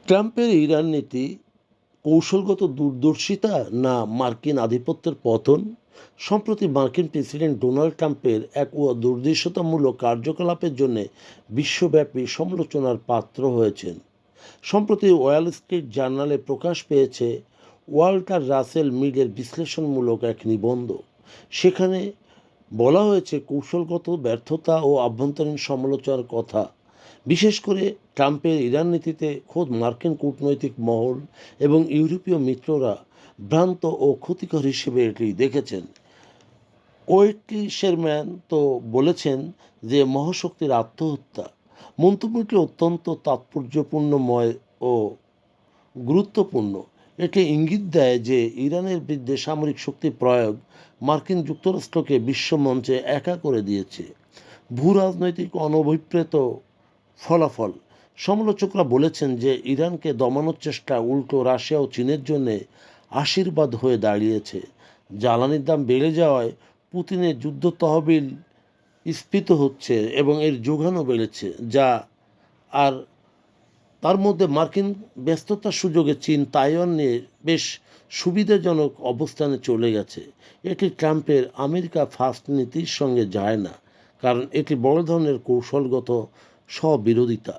ট্রাম্পের ইরান নীতি কৌশলগত দূরদর্শিতা না মার্কিন আধিপত্যের পতন? সম্প্রতি মার্কিন প্রেসিডেন্ট ডোনাল্ড ট্রাম্পের এক দুর্দৃশ্যতামূলক কার্যকলাপের জন্য বিশ্বব্যাপী সমালোচনার পাত্র হয়েছেন। সম্প্রতি ওয়াল স্ট্রিট জার্নালে প্রকাশ পেয়েছে ওয়াল্টার রাসেল মিলের বিশ্লেষণমূলক এক নিবন্ধ। সেখানে বলা হয়েছে কৌশলগত ব্যর্থতা ও আভ্যন্তরীণ সমালোচনার কথা। বিশেষ করে ট্রাম্পের ইরান নীতিতে খোদ মার্কিন কূটনৈতিক মহল এবং ইউরোপীয় মিত্ররা ভ্রান্ত ও ক্ষতিকর হিসেবে এটি দেখেছেন। ওয়েটলি শেরম্যান তো বলেছেন যে মহাশক্তির আত্মহত্যা। মন্তব্যটি অত্যন্ত তাৎপর্যপূর্ণময় ও গুরুত্বপূর্ণ। এটি ইঙ্গিত দেয় যে ইরানের বিরুদ্ধে সামরিক শক্তি প্রয়োগ মার্কিন যুক্তরাষ্ট্রকে বিশ্বমঞ্চে একা করে দিয়েছে। ভূ রাজনৈতিক অনভিপ্রেত ফলাফল। সমালোচকরা বলেছেন যে ইরানকে দমানোর চেষ্টা উল্টো রাশিয়া ও চীনের জন্যে আশীর্বাদ হয়ে দাঁড়িয়েছে। জ্বালানির দাম বেড়ে যাওয়ায় পুতিনের যুদ্ধ তহবিল স্ফীত হচ্ছে এবং এর যোগানও বেড়েছে, যা আর তার মধ্যে মার্কিন ব্যস্ততার সুযোগে চীন তাইওয়ান নিয়ে বেশ সুবিধাজনক অবস্থানে চলে গেছে। এটি ট্রাম্পের আমেরিকা ফার্স্ট নীতির সঙ্গে যায় না, কারণ এটি বড় ধরনের কৌশলগত স্ববিরোধিতা,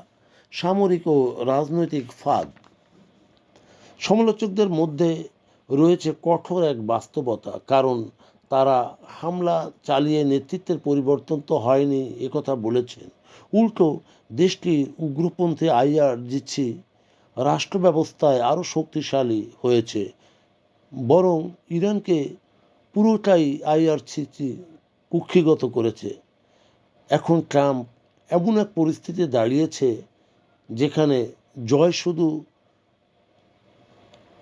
সামরিক ও রাজনৈতিক ফাঁদ। সমালোচকদের মধ্যে রয়েছে কঠোর এক বাস্তবতা, কারণ তারা হামলা চালিয়ে নেতৃত্বের পরিবর্তন তো হয়নি একথা বলেছেন। উল্টো দেশটির উগ্রপন্থী আইআরজিসি রাষ্ট্র ব্যবস্থায় আরও শক্তিশালী হয়েছে, বরং ইরানকে পুরোটাই আইআরজিসি কুক্ষিগত করেছে। এখন ট্রাম্প এমন এক পরিস্থিতি দাঁড়িয়েছে যেখানে জয় শুধু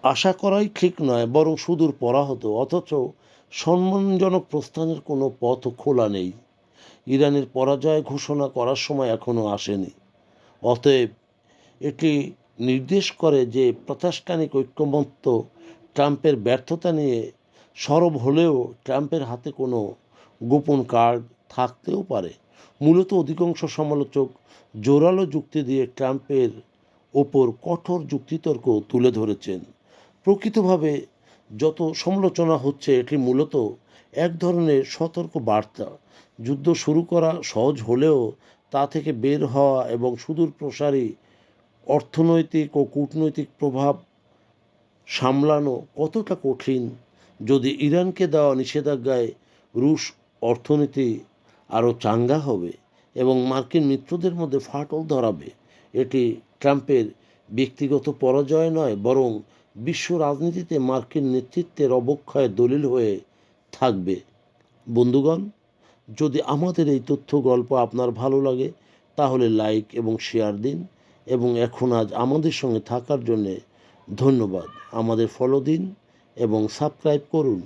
আশা করাই ঠিক নয়, বরং সুদূর পরাহত। অথচ সম্মানজনক প্রস্থানের কোনো পথ খোলা নেই। ইরানের পরাজয় ঘোষণা করার সময় এখনও আসেনি। অতএব এটি নির্দেশ করে যে প্রাতিষ্ঠানিক ঐক্যমত্য ট্রাম্পের ব্যর্থতা নিয়ে সরব হলেও ট্রাম্পের হাতে কোনো গোপন কার্ড থাকতেও পারে। মূলত অধিকাংশ সমালোচক জোরালো যুক্তি দিয়ে ট্রাম্পের ওপর কঠোর যুক্তিতর্ক তুলে ধরেছেন। প্রকৃতভাবে যত সমালোচনা হচ্ছে এটি মূলত এক ধরনের সতর্ক বার্তা। যুদ্ধ শুরু করা সহজ হলেও তা থেকে বের হওয়া এবং সুদূর প্রসারী অর্থনৈতিক ও কূটনৈতিক প্রভাব সামলানো কতটা কঠিন। যদি ইরানকে দেওয়া নিষেধাজ্ঞায় রুশ অর্থনীতি আরও চাঙ্গা হবে এবং মার্কিন মিত্রদের মধ্যে ফাটল ধরাবে, এটি ট্রাম্পের ব্যক্তিগত পরাজয় নয়, বরং বিশ্ব রাজনীতিতে মার্কিন নেতৃত্বের অবক্ষয়ের দলিল হয়ে থাকবে। বন্ধুগণ, যদি আমাদের এই তথ্য গল্প আপনার ভালো লাগে তাহলে লাইক এবং শেয়ার দিন, এবং আজ আমাদের সঙ্গে থাকার জন্যে ধন্যবাদ। আমাদের ফলো দিন এবং সাবস্ক্রাইব করুন।